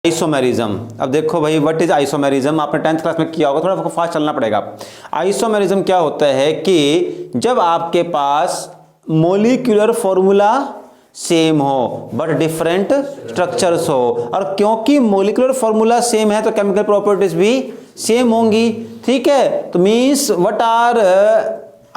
Isomerism. अब देखो भाई, व्हाट इज आइसोमेरिज्म, आपने 10th क्लास में किया होगा, थोड़ा फास्ट चलना पड़ेगा। आइसोमेरिज्म क्या होता है कि जब आपके पास मोलिक्यूलर फॉर्मूला सेम हो बट डिफरेंट स्ट्रक्चर्स हो, और क्योंकि मोलिकुलर फॉर्मूला सेम है तो केमिकल प्रॉपर्टीज भी सेम होंगी। ठीक है, तो means what are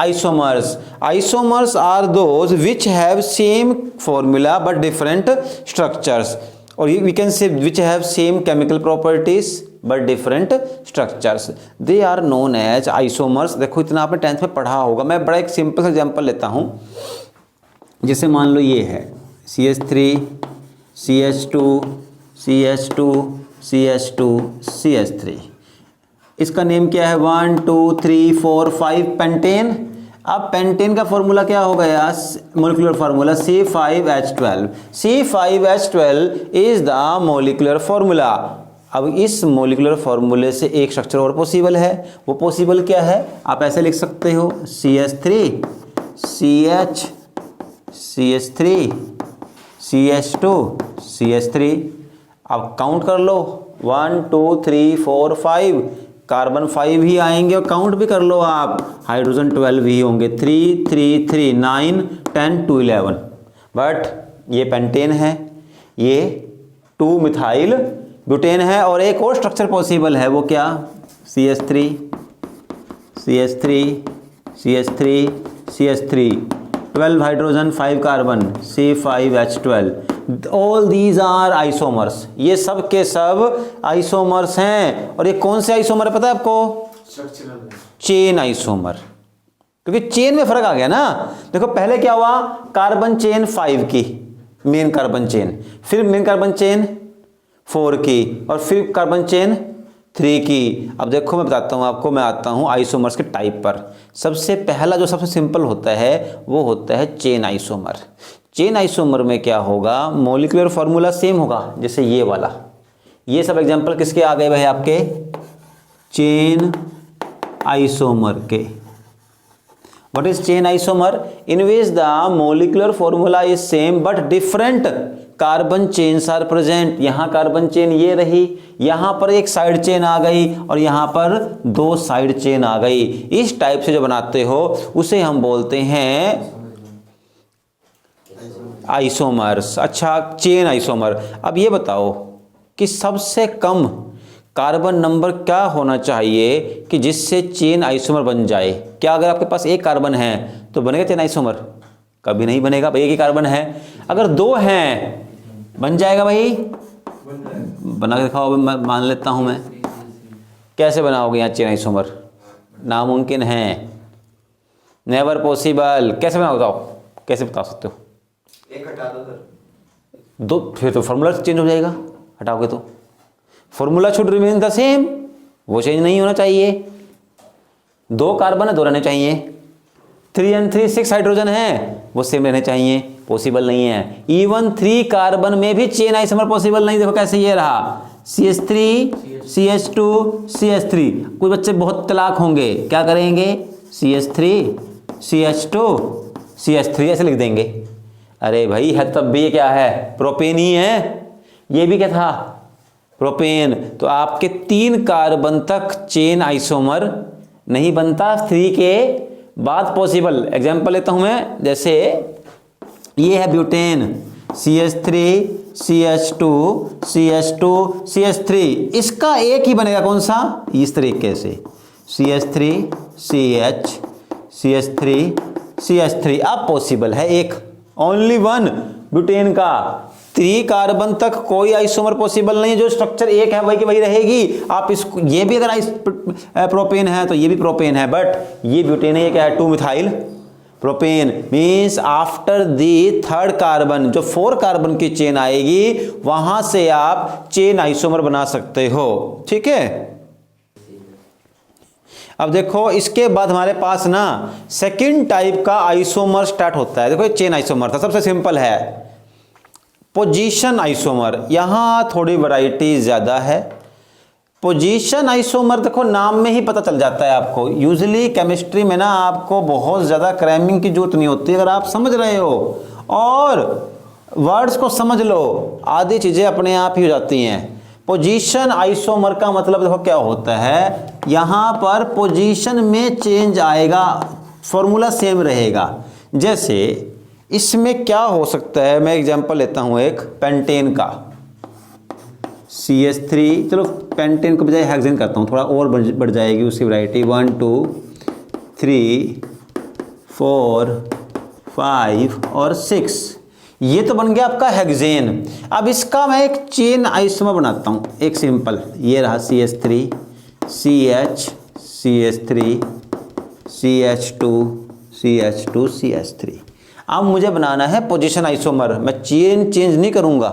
isomers? Isomers are those which have same formula but different structures, और we can say which have same chemical properties but different structures, they are known as isomers. देखो इतना आपने 10th में पढ़ा होगा। मैं बड़ा एक सिंपल सा एग्जांपल लेता हूं, जैसे मान लो ये है CH3 CH2 CH2 CH2 CH3, इसका नेम क्या है 1 2 3 4 5 पेंटेन। अब पेंटेन का फॉर्मूला क्या हो गया, molecular formula C5H12। C5H12 is the molecular formula. अब इस मोलिकुलर फार्मूले से एक स्ट्रक्चर और पॉसिबल है, वो पॉसिबल क्या है, आप ऐसे लिख सकते हो CH3 CH CH3 CH2 CH3। अब काउंट कर लो 1 2 3 4 5, कार्बन 5 ही आएंगे, और काउंट भी कर लो आप, हाइड्रोजन 12 ही होंगे, 3 3 3 9 10 2 11। बट ये पेंटेन है, ये 2 मिथाइल ब्यूटेन है, और एक और स्ट्रक्चर पॉसिबल है, वो क्या CH3 CH3 CH3 CH3 12 hydrogen 5 carbon C5H12। All these are isomers, ये सब के सब आइसोमर्स हैं। और ये कौन से आइसोमर है पता है आपको? चेन आइसोमर, क्योंकि चेन में फर्क आ गया ना। देखो पहले क्या हुआ, कार्बन चेन 5 की मेन कार्बन चेन, फिर मेन कार्बन चेन 4 की, और फिर कार्बन चेन 3 की। अब देखो मैं बताता हूँ आपको, मैं आता हूँ आइसोमर्स के टाइप पर। सबसे पहला जो सबसे सिंपल होता है वो होता है चेन आइसोमर। चेन आइसोमर में क्या होगा, मोलिकुलर फॉर्मूला सेम होगा, जैसे ये वाला। ये सब एग्जांपल किसके आ गए भाई आपके? चेन आइसोमर के। What is chain isomer? In which the molecular formula is same but different carbon chains are present. यहां कार्बन चेन ये रही, यहां पर एक साइड चेन आ गई, और यहां पर 2 साइड चेन आ गई। इस टाइप से जो बनाते हो उसे हम बोलते हैं आइसोमर्स। अच्छा, चेन आइसोमर। अब ये बताओ कि सबसे कम कार्बन नंबर क्या होना चाहिए कि जिससे चेन आइसोमर बन जाए? क्या अगर आपके पास एक कार्बन है तो बनेगा चेन आइसोमर? कभी नहीं बनेगा भाई, एक ही कार्बन है। अगर 2 हैं बन जाएगा भाई? बना के दिखाओ, मान लेता हूं मैं। कैसे बनाओगे यहाँ चेन आइसोमर? नामुमकिन है, नेवर पॉसिबल। कैसे बनाओ बताओ, कैसे बता सकते हो? एक हटा दो सर, 2, फिर तो फॉर्मूला चेंज हो जाएगा। हटाओगे तो formula should remain the same, वो चेंज नहीं होना चाहिए। 2 कार्बन है, 2 रहने चाहिए। 3 and 3 6 हाइड्रोजन है, वो सेम रहने चाहिए। पॉसिबल नहीं है। इवन 3 कार्बन में भी चेन आइसोमर पॉसिबल नहीं। देखो कैसे ये रहा CH3 CH2 CH3। कुछ बच्चे बहुत तलाक होंगे, क्या करेंगे, CH3 CH2 CH3 ऐसे लिख देंगे। अरे भाई है तब भी ये क्या है, प्रोपेन ही है। ये भी क्या था, प्रोपेन। तो आपके 3 कार्बन तक चेन आइसोमर नहीं बनता, 3 के बाद पॉसिबल। एग्जांपल लेता हूं मैं, जैसे ये है butane CH3 CH2 CH2 CH3, इसका एक ही बनेगा, कौन सा, इस तरीके से CH3 CH CH3 CH3। अब पॉसिबल है एक, ओनली 1 ब्यूटेन का। 3 कार्बन तक कोई आइसोमर पॉसिबल नहीं है, जो स्ट्रक्चर एक है वही की वही रहेगी। आप इसको, ये भी अगर प्रोपेन है तो ये भी प्रोपेन है, बट ये ब्यूटेन है, ये क्या है, 2 methyl propane. Means after the 3rd carbon जो 4 कार्बन की चेन आएगी, वहां से आप चेन आइसोमर बना सकते हो। ठीक है, अब देखो इसके बाद हमारे पास ना सेकंड टाइप का आइसोमर स्टार्ट होता है। देखो चेन आइसोमर था, सबसे सिंपल है। पोजीशन आइसोमर, यहां थोड़ी वैरायटी ज्यादा है। पोजीशन आइसोमर देखो नाम में ही पता चल जाता है आपको। यूजुअली केमिस्ट्री में ना आपको बहुत ज्यादा क्रैमिंग की जरूरत नहीं होती, अगर आप समझ रहे हो और वर्ड्स को समझ लो, आधी चीजें अपने आप ही हो जाती हैं। पोजीशन आइसोमर का मतलब देखो क्या होता है, यहां पर पोजीशन में चेंज आएगा, फॉर्मूला सेम रहेगा। जैसे इसमें क्या हो सकता है, मैं एग्जांपल लेता हूं एक पेंटेन का, CH3, चलो पेंटेन को बजाय हेक्सेन करता हूं, थोड़ा और बढ़ जाएगी उसकी वैरायटी, 1 2 3 4 5 और 6, ये तो बन गया आपका हेक्सेन। अब इसका मैं एक चेन आइसोमर बनाता हूं, एक सिंपल, ये रहा CH3 CH CH3 CH2 CH2 CH3। अब मुझे बनाना है पोजीशन आइसोमर, मैं चेन चेंज नहीं करूंगा,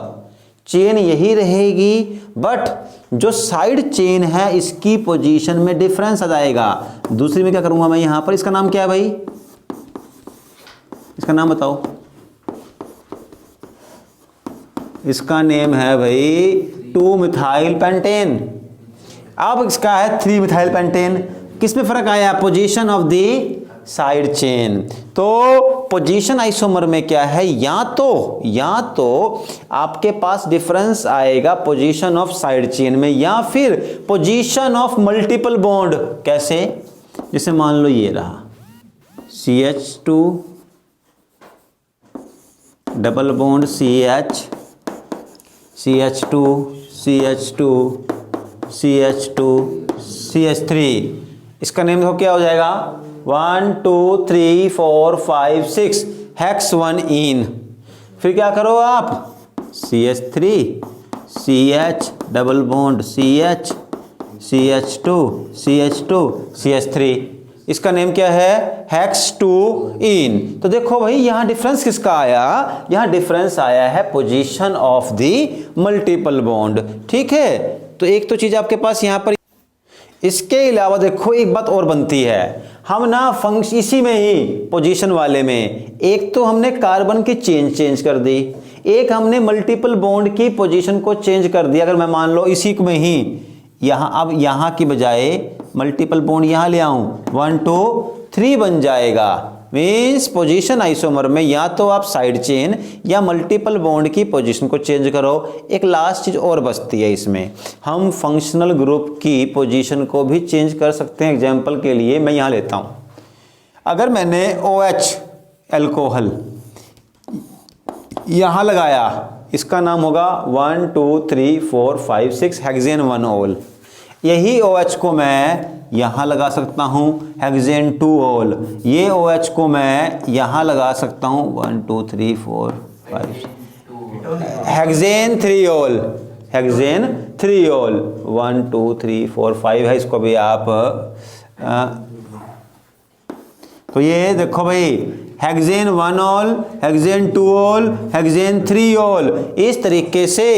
चेन यही रहेगी, बट जो साइड चेन है इसकी पोजीशन में डिफरेंस आ जाएगा। दूसरी में क्या करूंगा मैं यहां पर, इसका नाम क्या है भाई, इसका नाम बताओ, इसका नेम है भाई 2 मिथाइल पेंटेन। अब इसका है 3 मिथाइल पेंटेन। किस में फर्क आया, position of the side chain. तो पोजीशन आइसोमर में क्या है, या तो आपके पास डिफरेंस आएगा पोजीशन ऑफ साइड चेन में, या फिर पोजीशन ऑफ मल्टीपल बॉन्ड। कैसे, जैसे मान लो ये रहा CH2 double bond CH CH2 CH2 CH2 CH3, इसका नेम देखो क्या हो जाएगा, 1 2 3 4 5 6 हेक्स 1 इन। फिर क्या करो आप, CH3 CH double bond CH CH2 CH2 CH3, इसका नेम क्या है, हेक्स 2 इन। तो देखो भाई यहां डिफरेंस किसका आया, यहां डिफरेंस आया है position of the multiple bond. ठीक है, तो एक तो चीज आपके पास यहां पर। इसके अलावा देखो एक बात और बनती है, हम ना फंक्शन इसी में ही पोजीशन वाले में, एक तो हमने कार्बन की चेंज कर दी, एक हमने मल्टीपल बॉन्ड की पोजीशन को चेंज कर दिया। अगर मैं मान लो इसी में ही यहां, अब यहां की बजाय मल्टीपल बॉन्ड यहां ले आऊं, 1 2 3 बन जाएगा। मीन्स पोजीशन आइसोमर में या तो आप साइड चेन या मल्टीपल बॉन्ड की पोजीशन को चेंज करो। एक लास्ट चीज और बचती है इसमें, हम फंक्शनल ग्रुप की पोजीशन को भी चेंज कर सकते हैं। एग्जांपल के लिए मैं यहां लेता हूं, अगर मैंने OH अल्कोहल यहां लगाया, इसका नाम होगा 1 2 3 4 5 6 हेक्सेन 1 ऑल। यही OH को मैं यहां लगा सकता हूं, हेक्सेन 2 ऑल। ये OH को मैं यहां लगा सकता हूं, 1 2 3 4 5 हेक्सेन 3 ऑल, हेक्सेन 3 ऑल, 1 2 3 4 5 है, इसको भी आप तो ये देखो भाई hexane 1 all, hexane 2 all, hexane 3 all, इस तरीके से।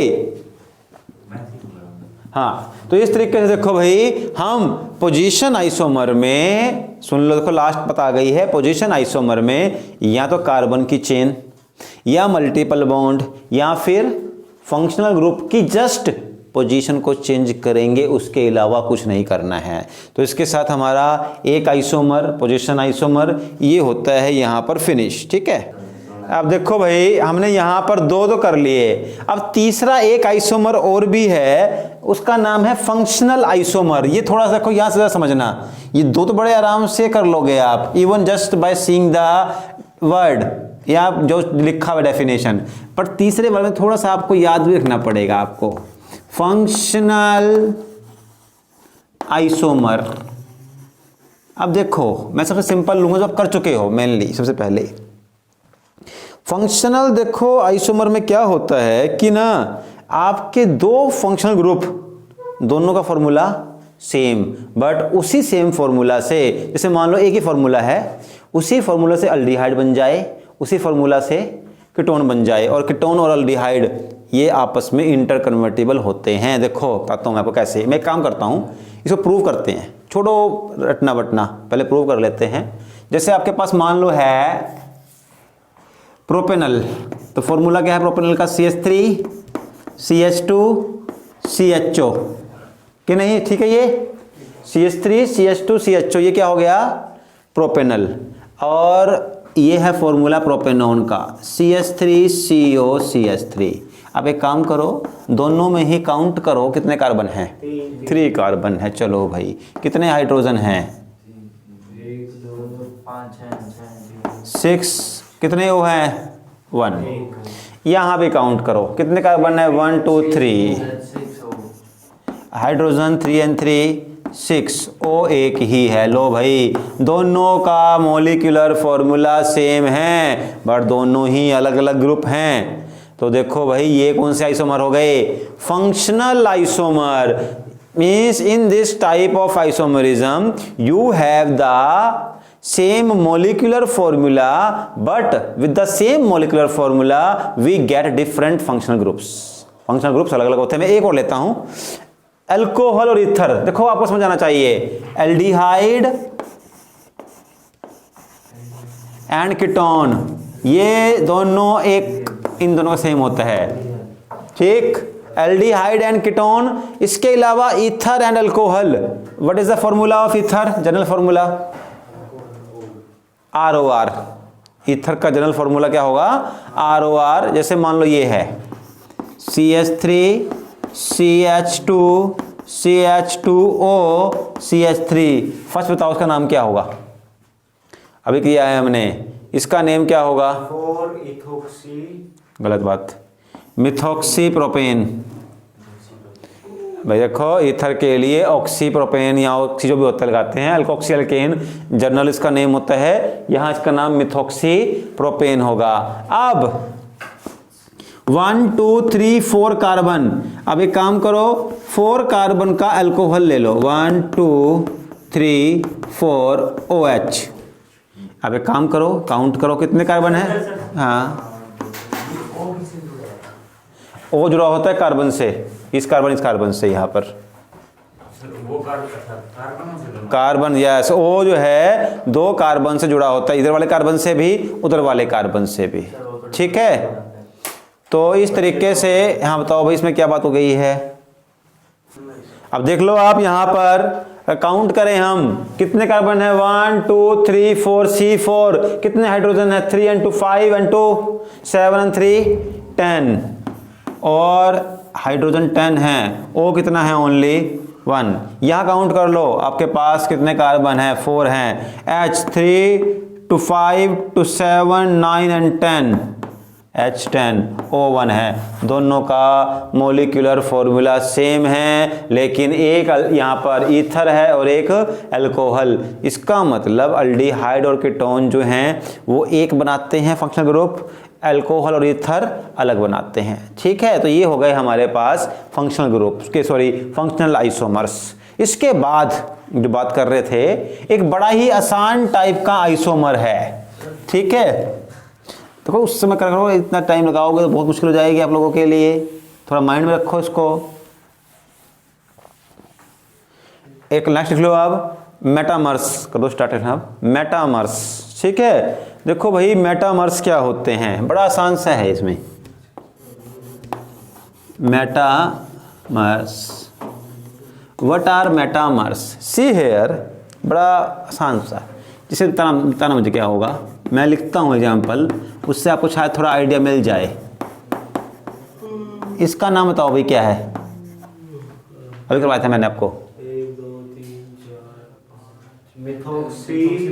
हाँ, तो इस तरीके से देखो भाई हम पोजीशन आइसोमर में, सुन लो देखो लास्ट पता गई है, पोजीशन आइसोमर में या तो कार्बन की चेन या मल्टीपल बॉन्ड या फिर फंक्शनल ग्रुप की जस्ट पोजीशन को चेंज करेंगे, उसके अलावा कुछ नहीं करना है। तो इसके साथ हमारा एक आइसोमर, पोजीशन आइसोमर, ये होता है यहां पर फिनिश। ठीक है, अब देखो भाई हमने यहां पर दो तो कर लिए, अब तीसरा एक आइसोमर और भी है, उसका नाम है फंक्शनल आइसोमर। ये थोड़ा सा देखो यहां से समझना, ये दो तो बड़े आराम से कर लोगे आप, even just by seeing the word या जो लिखा हुआ डेफिनेशन, पर तीसरे वर्ड में थोड़ा सा आपको याद भी रखना पड़ेगा आपको। फंक्शनल आइसोमर, अब देखो मैं सबसे सिंपल लूंगा जो आप कर चुके हो मेनली। सबसे पहले फंक्शनल देखो आइसोमर में क्या होता है कि ना आपके दो फंक्शनल ग्रुप, दोनों का फॉर्मूला सेम, बट उसी सेम फॉर्मूला से, जैसे मान लो एक ही फॉर्मूला है, उसी फॉर्मूला से अल्डिहाइड बन जाए, उसी फॉर्मूला से कीटोन बन जाए, और कीटोन और अल्डिहाइड ये आपस में इंटर कन्वर्टिबल होते हैं। देखो बताता हूं मैं आपको कैसे, मैं एक काम करता हूं, इसको प्रूव करते हैं, छोड़ो रटना बटना, पहले प्रूव कर लेते हैं। जैसे आपके पास मान लो है प्रोपेनल, तो फॉर्मूला क्या है प्रोपेनल का, CH3 CH2 CHO, कि नहीं, ठीक है, ये CH3 CH2 CHO, ये क्या हो गया प्रोपेनल। और ये है फॉर्मूला प्रोपेनॉन का, CH3CO CH3। अब एक काम करो, दोनों में ही काउंट करो कितने कार्बन हैं। 3 कार्बन है। चलो भाई कितने हाइड्रोजन हैं। 6। कितने वो हैं 1। यहाँ भी काउंट करो कितने कार्बन है 1 2 3। Hydrogen 3 and 3 6। ओ एक ही है। लो भाई दोनों का मॉलिक्यूलर फॉर्मूला सेम है बट दोनों ही अलग अलग ग्रुप हैं। तो देखो भाई ये कौन से आइसोमर हो गए, functional isomer. Means in this type of isomerism you have the same molecular formula but with the same molecular formula we get different functional groups। functional groups अलग अलग होते हैं। मैं एक और लेता हूं, अल्कोहल और ईथर। देखो आपको समझ आना चाहिए, एल्डिहाइड एंड कीटोन, ये दोनों एक इन दोनों का सेम होता है। ठीक, एल्डिहाइड एंड कीटोन। इसके अलावा ether and alcohol, what is the formula of ether, general formula ROR। Ether का जनरल फॉर्मूला क्या होगा ROR। जैसे मान लो ये है CH3 CH2 CH2O CH3। First बताओ उसका नाम क्या होगा, अभी किया है हमने, इसका नेम क्या होगा, 4-इथोक्सी, गलत बात, मिथॉक्सी प्रोपेन। भाई देखो ईथर के लिए ऑक्सी प्रोपेन या ऑक्सी जो भी होता है लगाते हैं, अल्कोक्सी अल्केन जनरल इसका नेम होता है, यहाँ इसका नाम मिथॉक्सी प्रोपेन होगा। अब 1 2 3 4 कार्बन। अब एक काम करो 4 कार्बन का अल्कोहल ले लो, 1 2 3 4 OH। अब एक काम करो काउंट करो कितने कार्बन है। हाँ O जुड़ा होता है कार्बन से, इस कार्बन से यहाँ पर वो कार्बन, यस O जो है 2 कार्बन से जुड़ा होता है, इधर वाले कार्बन से भी उधर वाले कार्बन से भी। ठीक है, तो इस तरीके से। हाँ बताओ भाई इसमें क्या बात हो गई है। अब देख लो आप यहाँ पर काउंट करें हम कितने कार्बन है, 1 2 3 4 C4। कितने हाइड्रोजन है, 3 and 2 5 and 2 7 and 3 10। और हाइड्रोजन 10 है, O कितना है, ओनली 1। यहाँ काउंट कर लो आपके पास कितने कार्बन है, 4 हैं। H 3 to 5 to 7 9 and 10 H10 O1 है। दोनों का मोलिकुलर फॉर्मूला सेम है, लेकिन एक यहाँ पर ईथर है और एक अल्कोहल। इसका मतलब अल्डिहाइड और कीटोन जो हैं वो एक बनाते हैं फंक्शनल ग्रुप, अल्कोहल और ईथर अलग बनाते हैं। ठीक है, तो ये हो गए हमारे पास फंक्शनल ग्रुप्स के, सॉरी फंक्शनल आइसोमर्स। इसके बाद जो बात कर रहे थे, एक बड़ा ही आसान टाइप का आइसोमर है। ठीक है, देखो उस समय कर करो, इतना टाइम लगाओगे तो बहुत मुश्किल हो जाएगी आप लोगों के लिए, थोड़ा माइंड में रखो इसको। एक नेक्स्ट लिख लो आप, मेटामर्स कर दो, स्टार्ट है आप मेटामर्स। ठीक है, देखो भाई मेटामर्स क्या होते हैं, बड़ा आसान सा है इसमें। Metamers, what are metamers, see here, बड़ा आसान सा। जिसे बताना मुझे क्या होगा, मैं लिखता हूँ एग्जाम्पल, उससे आपको शायद थोड़ा आइडिया मिल जाए। इसका नाम बताओ भाई क्या है, अभी करवाया था मैंने आपको। 1 2 3 4 5 मिथॉक्सी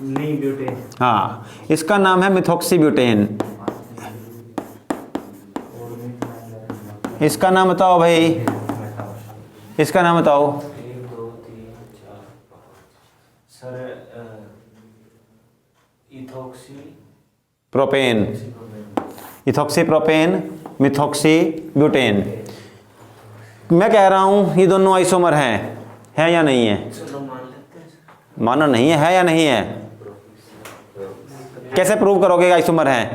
नहीं ब्यूटेन। हाँ, इसका नाम है मिथॉक्सी ब्यूटेन। इसका नाम बताओ भाई, इसका नाम बताओ। 1 2 3 4 5 sir ethoxy propane, ethoxy propane, methoxy butane. मैं कह रहा हूं ये दोनों आइसोमर हैं, है या नहीं है? चलो मान लेते हैं। मानना नहीं है या नहीं है? कैसे प्रूव करोगे आइसोमर हैं?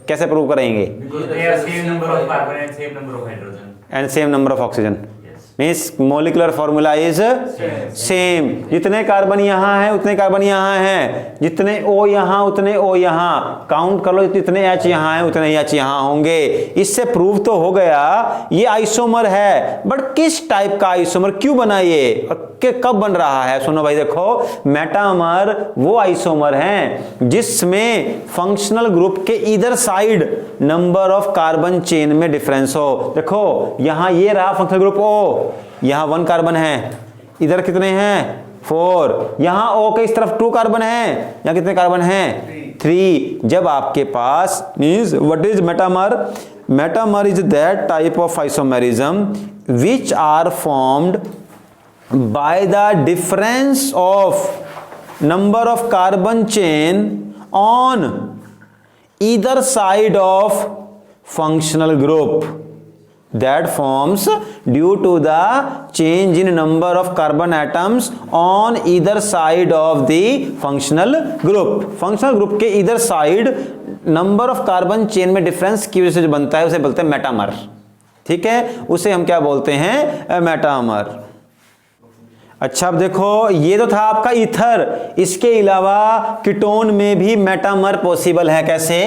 कैसे प्रूव करेंगे? Because they have same number of carbon and same number of hydrogen and same number of oxygen. yes means molecular formula is same. जितने कार्बन यहां है उतने कार्बन यहां हैं, जितने O यहां उतने O यहां, काउंट कर लो जितने H यहां है उतने H यहां होंगे। इससे प्रूव तो हो गया ये आइसोमर है, बट किस टाइप का आइसोमर, क्यों बना ये, कब बन रहा है? सुनो भाई देखो, मेटामर वो आइसोमर हैं जिसमें फंक्शनल ग्रुप के इधर side number of carbon chain में डिफरेंस हो। देखो यहां ये रहा फंक्शनल ग्रुप O, यहां 1 कार्बन है, इधर कितने हैं 4, यहां O के इस तरफ 2 कार्बन है, यहां कितने कार्बन हैं 3। जब आपके पास means what is metamer? Metamer is that type of isomerism which are formed by the difference of number of carbon chain on either side of functional group that forms due to the change in number of carbon atoms on either side of the functional group। functional group के either side number of carbon chain में difference की वजह से जो बनता है उसे बोलते हैं मेटामर। ठीक है, उसे हम क्या बोलते हैं? मेटामर। अच्छा अब देखो, ये तो था आपका ईथर, इसके अलावा कीटोन में भी मेटामर पॉसिबल है। कैसे?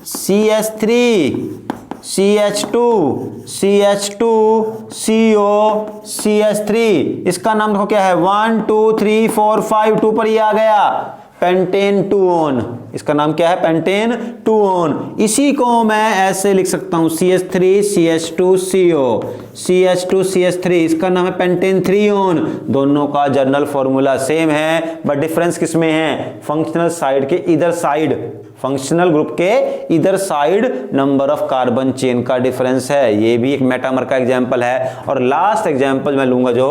CH3 CH2 CH2 CO CH3, इसका नाम देखो क्या है, 1 2 3 4 5, 2 पर ही आ गया, पेंटेन 2-on। इसका नाम क्या है? Pentane 2-on। इसी को मैं ऐसे लिख सकता हूं CH3 CH2 CO CH2 CH3, इसका नाम है पेंटेन 3-on। दोनों का जर्नल फॉर्मूला सेम है, बट डिफरेंस किसमें है? फंक्शनल साइड के इधर साइड, फंक्शनल ग्रुप के इधर side number of carbon chain का डिफरेंस है। ये भी एक मेटामर का एग्जांपल है। और लास्ट एग्जांपल मैं लूंगा जो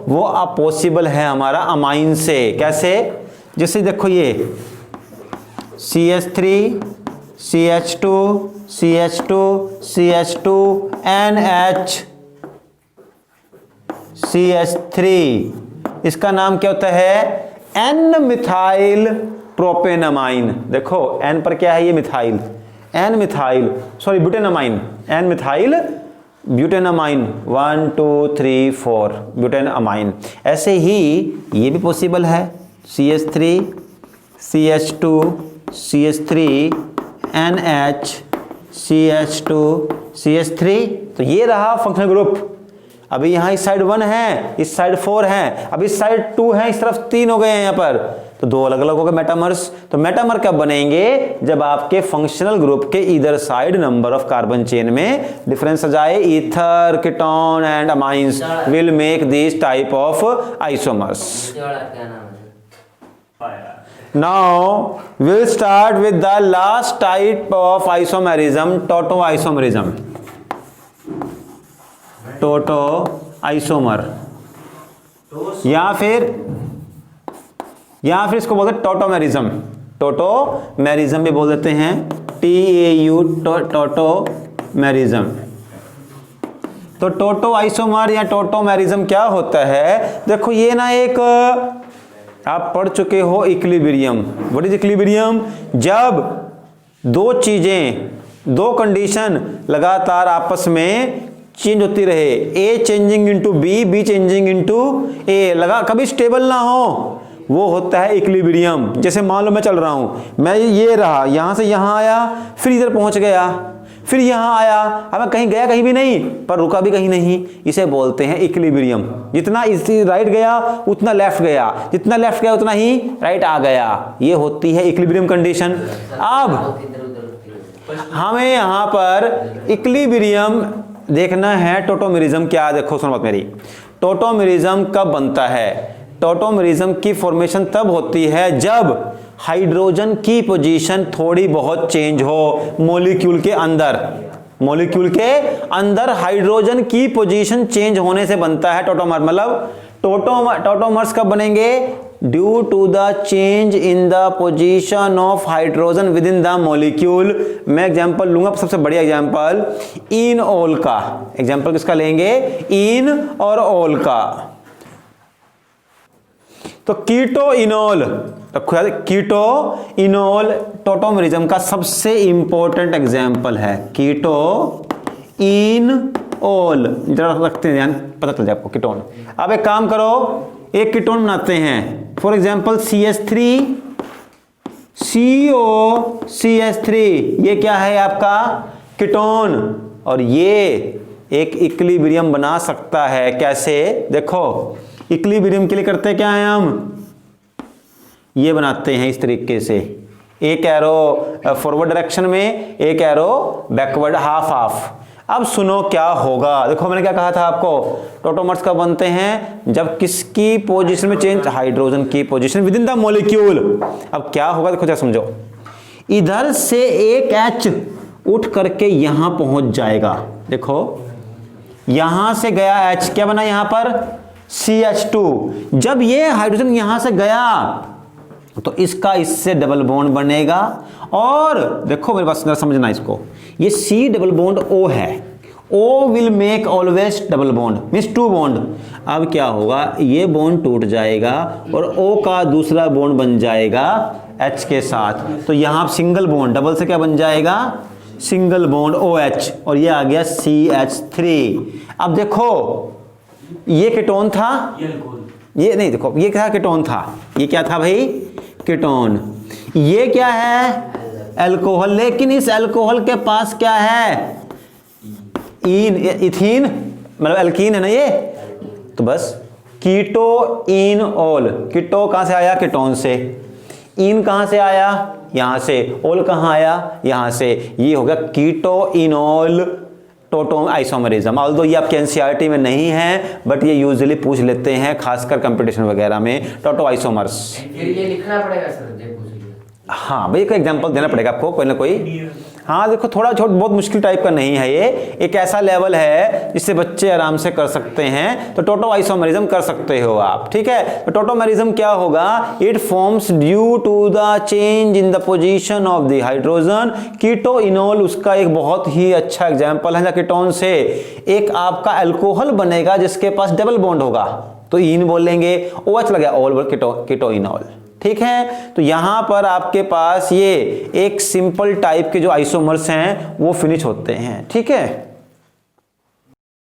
वो पॉसिबल है हमारा अमाइन से। कैसे? जैसे देखो ये CH3 CH2 CH2 CH2 NH CH3, इसका नाम क्या होता है? N methyl propanamine. देखो N पर क्या है? ये methyl, N methyl sorry butanamine, N methyl butanamine 1 2 3 4 butanamine. ऐसे ही ये भी पॉसिबल है, CH3 CH2 CH3 NH CH2 CH3। तो ये रहा फंक्शनल ग्रुप। अभी यहां इस साइड 1 है, इस साइड 4 है, अब इस साइड 2 है, इस तरफ 3 हो गए हैं यहाँ पर, तो 2 अलग अलग हो गए मेटामर्स। तो मेटामर कब बनेंगे? जब आपके फंक्शनल ग्रुप के इधर side number of carbon chain में डिफरेंस आ जाए। Ether, ketone and amines will make this type of isomers. Now we'll start with the last type of isomerism, टोटोआइसोमरिज्म। टोटोआइसोमर या फिर इसको बोलते हैं टोटोमेरिज्म। टोटोमेरिज्म भी बोल देते हैं, TAU टोटोमेरिज्म। तो टोटोआइसोमर या टोटोमेरिज्म क्या होता है? देखो ये ना एक आप पढ़ चुके हो इक्विलिब्रियम। What is equilibrium? जब दो चीजें, दो कंडीशन लगातार आपस में चेंज होती रहे, A changing into B, B changing into A, लगा कभी स्टेबल ना हो, वो होता है इक्विलिब्रियम। जैसे मान लो मैं चल रहा हूं, मैं ये रहा, यहां से यहां आया, फिर इधर पहुंच गया, फिर यहां आया, अब मैं कहीं गया कहीं भी नहीं, पर रुका भी कहीं नहीं, इसे बोलते हैं इक्विलिब्रियम। जितना इसी राइट गया उतना लेफ्ट गया, जितना लेफ्ट गया उतना ही राइट आ गया, ये होती है इक्विलिब्रियम कंडीशन। अब हमें यहां पर इक्विलिब्रियम देखना है। टोटोमेरिज्म क्या? देखो सुनो बात मेरी, टोटोमेरिज्म कब बनता है? टोटोमेरिज्म की फॉर्मेशन तब होती है जब हाइड्रोजन की पोजीशन थोड़ी बहुत चेंज हो मॉलिक्यूल के अंदर। मॉलिक्यूल के अंदर हाइड्रोजन की पोजीशन चेंज होने से बनता है टोटोमर। मतलब टोटोमर्स कब बनेंगे? Due to the change in the position of hydrogen within the molecule. मैं एग्जांपल लूंगा, सबसे बढ़िया एग्जांपल इनऑल का। एग्जांपल किसका लेंगे? इन और ऑल का। तो कीटो इनॉल, कीटो इनॉल टोटोमेरिज्म का सबसे इंपॉर्टेंट एग्जांपल है। कीटो इन ऑल, जरा रखते हैं ध्यान, पता चल जाए आपको कीटोन। अब एक काम करो, एक कीटोन बनाते हैं, फॉर एग्जांपल CH3 COCH3, ये क्या है आपका कीटोन, और ये एक इक्विलिब्रियम बना सकता है। कैसे, देखो इक्विलिब्रियम के लिए करते क्या है, हम ये बनाते हैं इस तरीके से, एक एरो फॉरवर्ड डायरेक्शन में, एक एरो बैकवर्ड, हाफ हाफ। अब सुनो क्या होगा, देखो मैंने क्या कहा था आपको, टोटोमर्स कब बनते हैं, जब किसकी पोजीशन में चेंज, हाइड्रोजन की position with in the molecule. अब क्या होगा देखो, क्या समझो, इधर से एक H उठ करके यहां पहुंच जाएगा, देखो यहां से गया H, क्या बना यहां पर CH2। जब ये हाइड्रोजन यहां से गया तो इसका इससे डबल बॉन्ड बनेगा, और देखो मेरे पास समझना इसको, ये C डबल बॉन्ड O है, O will make always double bond, means 2 bond. अब क्या होगा, ये बॉन्ड टूट जाएगा और O का दूसरा बॉन्ड बन जाएगा H के साथ, तो यहां सिंगल बॉन्ड, डबल से क्या बन जाएगा, सिंगल बॉन्ड OH, और ये आ गया CH3। अब देखो ये कीटोन था, ये नहीं, देखो ये क्या कीटोन था, ये क्या था भाई, कीटोन। ये क्या है, अल्कोहल, लेकिन इस अल्कोहल के पास क्या है, इन, इथीन, मतलब अल्कीन है ना ये, तो बस कीटो इन ऑल, कीटो कहां से आया, कीटोन से, इन कहां से आया, यहां से, ऑल कहां आया, यहां से, ये हो गया कीटो इनॉल टोटो आइसोमरिज्म। ऑल्दो ये आपके एनसीईआरटी में नहीं है, बट ये यूजुअली पूछ लेते हैं, खासकर कंपटीशन वगैरह में, टोटो आइसोमर्स। फिर ये लिखना पड़ेगा सर, देखो हाँ भाई, एक एग्जांपल देना पड़ेगा आपको कोई ना कोई। हाँ देखो, थोड़ा बहुत मुश्किल टाइप का नहीं है, ये एक ऐसा लेवल है जिससे बच्चे आराम से कर सकते हैं, तो टोटो आइसोमरिज्म कर सकते हो आप, ठीक है। तो टोटोमेरिज्म क्या होगा, it forms due to the change in the position of the hydrogen. Keto enol उसका एक बहुत ही अच्छा एग्जाम्पल है, कीटोन से एक आपका अल्कोहल बनेगा जिसके पास डबल बॉन्ड होगा, तो इन बोलेंगे, OH लगा ऑल, कीटो इनॉल, ठीक है। तो यहां पर आपके पास ये एक सिंपल टाइप के जो आइसोमर्स हैं वो फिनिश होते हैं, ठीक है।